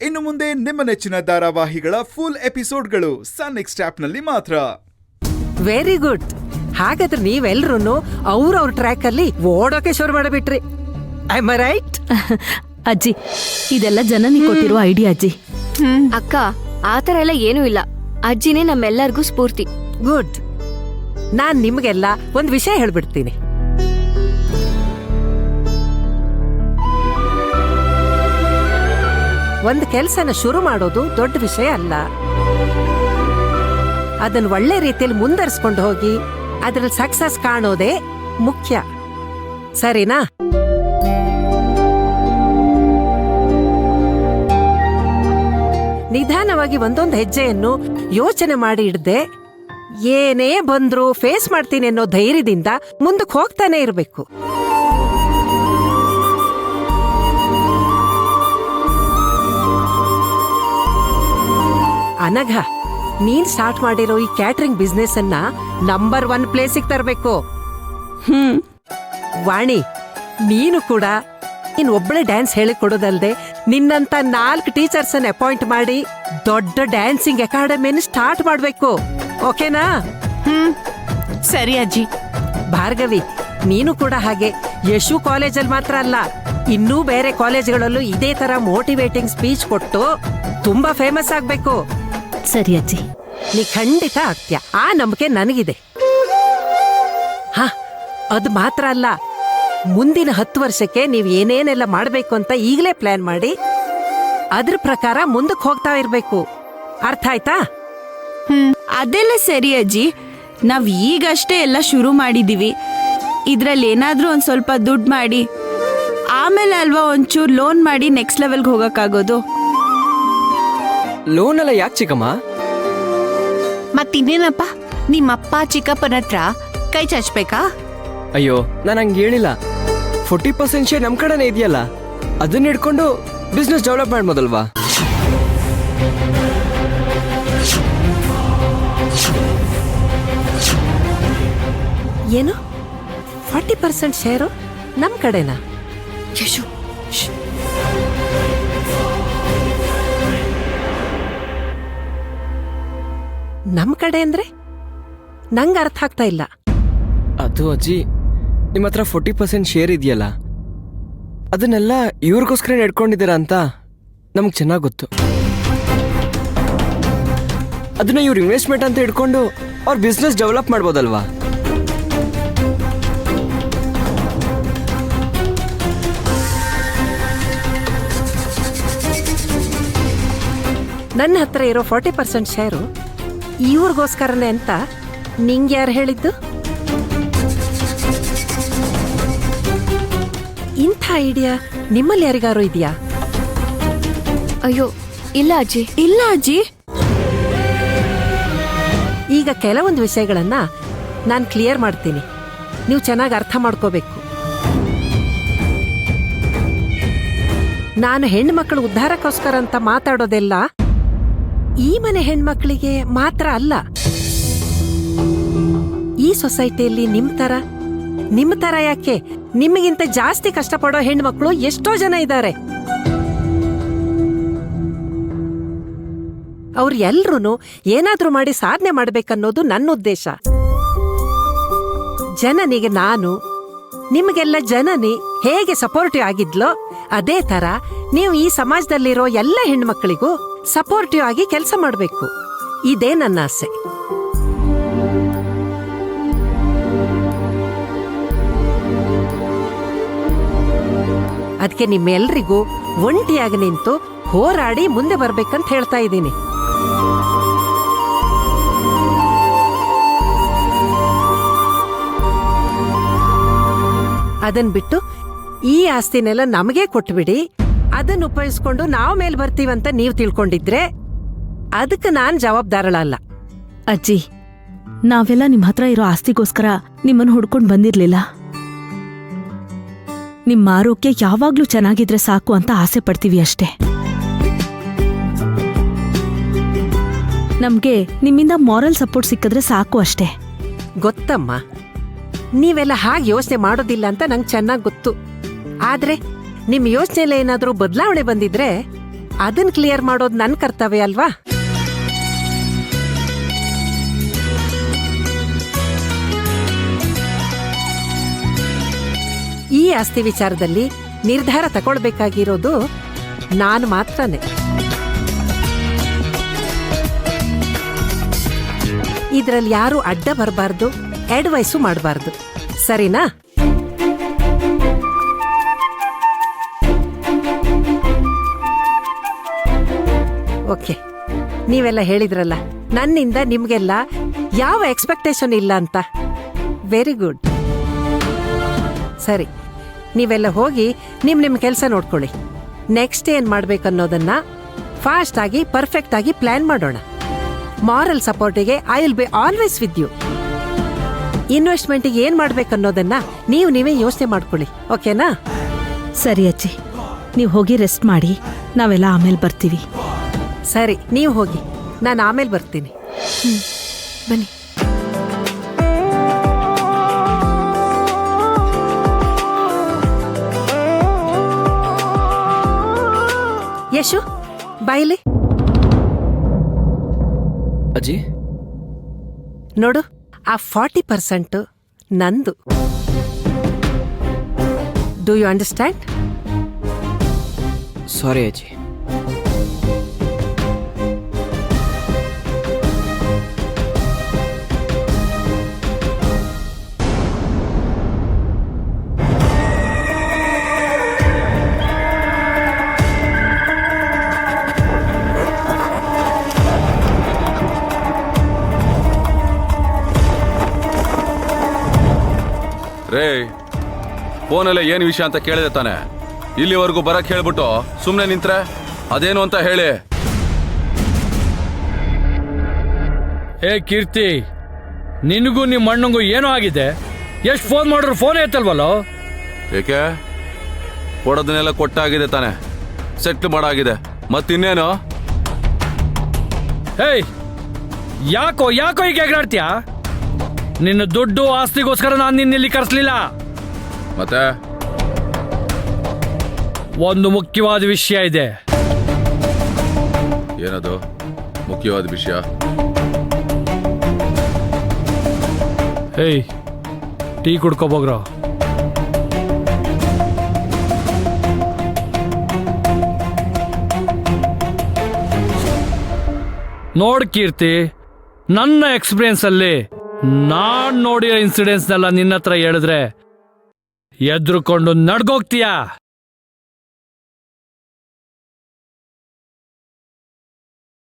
ಇನ್ನು ಮುಂದೆ ನಿಮ್ಮ ನೆಚ್ಚಿನ ಧಾರಾವಾಹಿಗಳ ಫುಲ್ ಎಪಿಸೋಡ್ಗಳು ಸನ್ ನೆಕ್ಸ್ಟ್ ಆಪ್ನಲ್ಲಿ ಮಾತ್ರ. Very good. ಹಾಗಾದ್ರೆ ನೀವೆಲ್ರೂ ಅವ್ರವ್ರ ಟ್ರ್ಯಾಕ್ ಅಲ್ಲಿ ಓಡೋಕೆ ಶುರು ಮಾಡಿಬಿಟ್ರಿ. I am right? ಅಜ್ಜಿ, ಇದೆಲ್ಲ ಜನನಿ ಕೊಟ್ಟಿರೋ ಐಡಿಯಾ ಅಜ್ಜಿ. ಅಕ್ಕ, ಆತರ ಎಲ್ಲ ಏನೂ ಇಲ್ಲ. ಅಜ್ಜಿನೇ ನಮ್ಮೆಲ್ಲರಿಗೂ ಸ್ಫೂರ್ತಿ. ಗುಡ್. ನಾನ್ ನಿಮ್ಗೆಲ್ಲ ಒಂದ್ ವಿಷಯ ಹೇಳ್ಬಿಡ್ತೀನಿ. ಒಂದ್ ಕೆಲ್ಸನ ಶುರು ಮಾಡೋದು ದೊಡ್ಡ ವಿಷಯ ಅಲ್ಲ. ಅದನ್ನ ಒಳ್ಳೆ ರೀತಿಯಲ್ಲಿ ಮುಂದರ್ಸ್ಕೊಂಡು ಹೋಗಿ ಅದ್ರಲ್ಲಿ ಸಕ್ಸಸ್ ಕಾಣೋದೇ ಮುಖ್ಯ. ಸರಿನಾ? ನಿಧಾನವಾಗಿ ಒಂದೊಂದು ಹೆಜ್ಜೆಯನ್ನು ಯೋಚನೆ ಮಾಡಿ ಇಡದೆ ಏನೇ ಬಂದ್ರೂ ಫೇಸ್ ಮಾಡ್ತೀನಿ ಅನ್ನೋ ಧೈರ್ಯದಿಂದ ಮುಂದಕ್ಕೆ ಹೋಗ್ತಾನೆ ಇರಬೇಕು. ಅನಘ, ನೀನ್ ಸ್ಟಾರ್ಟ್ ಮಾಡಿರೋ ಈ ಕ್ಯಾಟರಿಂಗ್ ಬಿಸ್ನೆಸ್ ಅನ್ನ ನಂಬರ್ 1 ಪ್ಲೇಸಿಗೆ ತರಬೇಕು. ವಾಣಿ, ನೀನು ಕೂಡ ನೀನ್ ಒಬ್ಬಳೆ ಡ್ಯಾನ್ಸ್ ಹೇಳಿಕೊಡೋದಲ್ದೆ ನಿನ್ನಂತ 4 ಟೀಚರ್ಸ್ ಅನ್ನ ಅಪಾಯಿಂಟ್ ಮಾಡಿ ದೊಡ್ಡ ಡ್ಯಾನ್ಸಿಂಗ್ ಅಕಾಡೆಮಿನ ಸ್ಟಾರ್ಟ್ ಮಾಡ್ಬೇಕು. ಓಕೆನಾ? ಸರಿ ಅಜ್ಜಿ. ಭಾರ್ಗವಿ, ನೀನು ಕೂಡ ಹಾಗೆ ಯಶು ಕಾಲೇಜಲ್ಲಿ ಮಾತ್ರ ಅಲ್ಲ, ಇನ್ನೂ ಬೇರೆ ಕಾಲೇಜ್ಗಳಲ್ಲೂ ಇದೇ ತರ ಮೋಟಿವೇಟಿಂಗ್ ಸ್ಪೀಚ್ ಕೊಟ್ಟು ತುಂಬಾ ಫೇಮಸ್ ಆಗ್ಬೇಕು. ಸರಿ ಅಜ್ಜಿ. ನೀ ಖಂಡಿತ ಆಗ್ತ್ಯಾ, ಆ ನಂಬಿಕೆ ನನಗಿದೆ. ಹಾ, ಅದು ಮಾತ್ರ ಅಲ್ಲ, ಮುಂದಿನ 10 ವರ್ಷಕ್ಕೆ ನೀವ್ ಏನೇನೆಲ್ಲ ಮಾಡ್ಬೇಕು ಅಂತ ಈಗಲೇ ಪ್ಲಾನ್ ಮಾಡಿ ಅದ್ರ ಪ್ರಕಾರ ಮುಂದಕ್ಕೆ ಹೋಗ್ತಾ ಇರ್ಬೇಕು. ಅರ್ಥ ಆಯ್ತಾ? ಅದೆಲ್ಲ ಸರಿ ಅಜ್ಜಿ. ನಾವ್ ಈಗಷ್ಟೇ ಎಲ್ಲ ಶುರು ಮಾಡಿದೀವಿ. ಇದ್ರಲ್ಲಿ ಏನಾದ್ರೂ ಒಂದ್ ಸ್ವಲ್ಪ ದುಡ್ಡು ಮಾಡಿ ಆಮೇಲೆ ಅಲ್ವಾ ಒಂಚೂರು ಲೋನ್ ಮಾಡಿ ನೆಕ್ಸ್ಟ್ ಲೆವೆಲ್ಗೆ ಹೋಗಕ್ಕಾಗೋದು. ಲೋನ್ ಎಲ್ಲ ಯಾಕೆ ಚಿಕ್ಕಮ್ಮ? ಮತ್ತಿನ್ನೇನಪ್ಪ, ನಿಮ್ಮಪ್ಪ ಚಿಕ್ಕಪ್ಪನ ಹತ್ರ ಕೈ ಚಾಚ್ಬೇಕಾ? ಅಯ್ಯೋ, ನಾನು ಹಂಗೆ ಹೇಳಿಲ್ಲ. 40% ಶೇರ್ ನಮ್ ಕಡೆನೇ ಇದೆಯಲ್ಲ, ಅದನ್ನ ಹಿಡ್ಕೊಂಡು ಬಿಸ್ನೆಸ್ ಡೆವಲಪ್ ಮಾಡ್ಬೋದಲ್ವಾ? ಏನು 40% ಶೇರು ನಮ್ ಕಡೆನಾ? ಯಶು, ನಮ್ ಕಡೆ ಅಂದ್ರೆ ನಂಗೆ ಅರ್ಥ ಆಗ್ತಾ ಇಲ್ಲ. ಅದು ಅಜ್ಜಿ, ನಿಮ್ಮ ಹತ್ರ 40% ಶೇರ್ ಇದೆಯಲ್ಲ, ಅದನ್ನೆಲ್ಲ ಇವ್ರಿಗೋಸ್ಕರ ಇಟ್ಕೊಂಡಿದ್ದೀರಾ ಅಂತ ನಮ್ಗೆ ಚೆನ್ನಾಗಿ ಗೊತ್ತು. ಅದನ್ನ ಇವ್ರ ಇನ್ವೆಸ್ಟ್ಮೆಂಟ್ ಅಂತ ಇಟ್ಕೊಂಡು ಅವ್ರ ಬಿಸ್ನೆಸ್ ಡೆವಲಪ್ ಮಾಡ್ಬೋದಲ್ವಾ? ನನ್ನ ಹತ್ರ ಇರೋ 40% ಶೇರು ಇವ್ರಿಗೋಸ್ಕರನೇ ಅಂತ ನಿಂಗೆ ಯಾರು ಹೇಳಿದ್ದು? ಇಂಥ ಐಡಿಯಾ ನಿಮ್ಮಲ್ಲಿ ಯಾರಿಗಾರು ಇದೆಯಾ? ಅಯ್ಯೋ ಇಲ್ಲ ಅಜ್ಜಿ. ಇಲ್ಲ ಅಜ್ಜಿ. ಈಗ ಕೆಲವೊಂದು ವಿಷಯಗಳನ್ನ ನಾನು ಕ್ಲಿಯರ್ ಮಾಡ್ತೀನಿ, ನೀವು ಚೆನ್ನಾಗಿ ಅರ್ಥ ಮಾಡ್ಕೋಬೇಕು. ನಾನು ಹೆಣ್ಮಕ್ಳು ಉದ್ಧಾರಕ್ಕೋಸ್ಕರ ಅಂತ ಮಾತಾಡೋದೆಲ್ಲ ಈ ಮನೆ ಹೆಣ್ಮಕ್ಳಿಗೆ ಮಾತ್ರ ಅಲ್ಲ. ಈ ಸೊಸೈಟಿಯಲ್ಲಿ ನಿಮ್ಮ ತರ ಯಾಕೆ, ನಿಮಗಿಂತ ಜಾಸ್ತಿ ಕಷ್ಟಪಡೋ ಹೆಣ್ಮಕ್ಳು ಎಷ್ಟೋ ಜನ ಇದ್ದಾರೆ. ಅವ್ರು ಎಲ್ರೂ ಏನಾದ್ರೂ ಮಾಡಿ ಸಾಧನೆ ಮಾಡ್ಬೇಕನ್ನೋದು ನನ್ನ ಉದ್ದೇಶ. ಜನನಿಗೆ ನಾನು, ನಿಮಗೆಲ್ಲ ಜನನಿ ಹೇಗೆ ಸಪೋರ್ಟಿವ್ ಆಗಿದ್ಲೋ ಅದೇ ತರ ನೀವು ಈ ಸಮಾಜದಲ್ಲಿರೋ ಎಲ್ಲ ಹೆಣ್ಮಕ್ಳಿಗೂ ಸಪೋರ್ಟಿವ್ ಆಗಿ ಕೆಲಸ ಮಾಡಬೇಕು. ಇದೇ ನನ್ನ ಆಸೆ. ಅದಕ್ಕೆ ನಿಮ್ಮೆಲ್ರಿಗೂ ಒಂಟಿಯಾಗಿ ನಿಂತು ಹೋರಾಡಿ ಮುಂದೆ ಬರ್ಬೇಕಂತ ಹೇಳ್ತಾ ಇದ್ದೀನಿ. ಅದನ್ ಬಿಟ್ಟು ಈ ಆಸ್ತಿನೆಲ್ಲ ನಮಗೆ ಕೊಟ್ಬಿಡಿ, ಅದನ್ನ ಉಪಯೋಗಿಸ್ಕೊಂಡು ನಾವು ಮೇಲ್ ಬರ್ತೀವಂತ ನೀವು ತಿಳ್ಕೊಂಡಿದ್ರೆ ಅದಕ್ಕೆ ನಾನ್ ಜವಾಬ್ದಾರಳಲ್ಲ. ಅಜ್ಜಿ, ನಾವೆಲ್ಲ ನಿಮ್ ಹತ್ರ ಇರೋ ಆಸ್ತಿಗೋಸ್ಕರ ನಿಮ್ಮನ್ನು ಹುಡ್ಕೊಂಡ್ ಬಂದಿರ್ಲಿಲ್ಲ. ನಿಮ್ಮ ಆರೋಗ್ಯ ಯಾವಾಗ್ಲೂ ಚೆನ್ನಾಗಿದ್ರೆ ಸಾಕು ಅಂತ ಆಸೆ ಪಡ್ತೀವಿ ಅಷ್ಟೇ. ನಮ್ಗೆ ನಿಮ್ಮಿಂದ ಮಾರಲ್ ಸಪೋರ್ಟ್ ಸಿಕ್ಕಿದ್ರೆ ಸಾಕು ಅಷ್ಟೇ. ಗೊತ್ತಮ್ಮ, ನೀವೆಲ್ಲ ಹಾಗೆ ಯೋಚನೆ ಮಾಡೋದಿಲ್ಲ ಅಂತ ನಂಗೆ ಚೆನ್ನಾಗಿ ಗೊತ್ತು. ಆದ್ರೆ ನಿಮ್ ಯೋಚನೆಯಲ್ಲಿ ಏನಾದ್ರೂ ಬದಲಾವಣೆ ಬಂದಿದ್ರೆ ಅದನ್ ಕ್ಲಿಯರ್ ಮಾಡೋದು ನನ್ನ ಕರ್ತವ್ಯ ಅಲ್ವಾ? ಈ ಆಸ್ತಿ ವಿಚಾರದಲ್ಲಿ ನಿರ್ಧಾರ ತಗೊಳ್ಬೇಕಾಗಿರೋದು ನಾನು ಮಾತ್ರನೇ. ಇದ್ರಲ್ಲಿ ಯಾರು ಅಡ್ಡ ಬರಬಾರ್ದು, ಅಡ್ವೈಸು ಮಾಡಬಾರ್ದು. ಸರಿನಾ? ಓಕೆ, ನೀವೆಲ್ಲ ಹೇಳಿದ್ರಲ್ಲ ನನ್ನಿಂದ ನಿಮ್ಗೆಲ್ಲ ಯಾವ ಎಕ್ಸ್ಪೆಕ್ಟೇಷನ್ ಇಲ್ಲ ಅಂತ. Very good. ಸರಿ, ನೀವೆಲ್ಲ ಹೋಗಿ ನಿಮ್ಮ ಕೆಲಸ ನೋಡ್ಕೊಳ್ಳಿ. ನೆಕ್ಸ್ಟ್ ಏನ್ ಮಾಡ್ಬೇಕನ್ನೋದನ್ನ ಫಾಸ್ಟ್ ಆಗಿ ಪರ್ಫೆಕ್ಟ್ ಆಗಿ ಪ್ಲಾನ್ ಮಾಡೋಣ. ಮಾರಲ್ ಸಪೋರ್ಟಿಗೆ I will be always with you. ಇನ್ವೆಸ್ಟ್ಮೆಂಟಿಗೆ ಏನ್ ಮಾಡ್ಬೇಕನ್ನೋದನ್ನ ನೀವೇ ಯೋಚನೆ ಮಾಡ್ಕೊಳ್ಳಿ. ಓಕೆನಾ? ಸರಿ ಅಜ್ಜಿ, ನೀವು ಹೋಗಿ ರೆಸ್ಟ್ ಮಾಡಿ, ನಾವೆಲ್ಲ ಆಮೇಲೆ ಬರ್ತೀವಿ. ಸರಿ, ನೀವು ಹೋಗಿ, ನಾನು ಆಮೇಲೆ ಬರ್ತೀನಿ. ಬನ್ನಿ. ಯಶು, ಬಾಯ್ಲಿ ಅಜ್ಜಿ. ನೋಡು, ಆ 40% ನಂದು. Do you understand? ಸಾರಿ ಅಜ್ಜಿ. ರೇ, ಫೋನಲ್ಲೇ ಏನು ವಿಷಯ ಅಂತ ಕೇಳಿದೆ ತಾನೆ? ಇಲ್ಲಿವರೆಗೂ ಬರಕ್ ಹೇಳ್ಬಿಟ್ಟು ಸುಮ್ಮನೆ ನಿಂತ್ರೆ ಅದೇನು ಅಂತ ಹೇಳಿ. ಏ ಕೀರ್ತಿ, ನಿನಗೂ ನಿಮ್ಮ ಅಣ್ಣಂಗೂ ಏನೋ ಆಗಿದೆ. ಎಷ್ಟು ಫೋನ್ ಮಾಡಿದ್ರು ಫೋನ್ ಎತ್ತಲ್ವಲ್ಲೋ? ಏಕೆ? ಕೊಡೋದನ್ನೆಲ್ಲ ಕೊಟ್ಟಾಗಿದೆ ತಾನೆ, ಸೆಟ್ಲ್ ಮಾಡಾಗಿದೆ, ಮತ್ತಿನ್ನೇನು? ಏಯ್, ಯಾಕೋ ಈಗ ಎಗರಾಡ್ತೀಯಾ? ನಿನ್ನ ದುಡ್ಡು ಆಸ್ತಿಗೋಸ್ಕರ ನಾನು ನಿನ್ನಿಲ್ಲಿ ಕರೆಸ್ಲಿಲ್ಲ. ಮತ್ತೆ ಒಂದು ಮುಖ್ಯವಾದ ವಿಷಯ ಇದೆ. ಏನದು ಮುಖ್ಯವಾದ ವಿಷಯ? ಏಯ್, ಟೀ ಕುಡ್ಕೋಬೋಗ್ರ. ನೋಡ್ ಕೀರ್ತಿ, ನನ್ನ ಎಕ್ಸ್ಪೀರಿಯನ್ಸ್ ಅಲ್ಲಿ ನಾನ್ ನೋಡಿರೋ ಇನ್ಸಿಡೆಂಟ್ಸ್ನೆಲ್ಲ ನಿನ್ನ ಹತ್ರ ಹೇಳಿದ್ರೆ ಎದ್ರುಕೊಂಡು ನಡ್ಗೋಗ್ತೀಯಾ?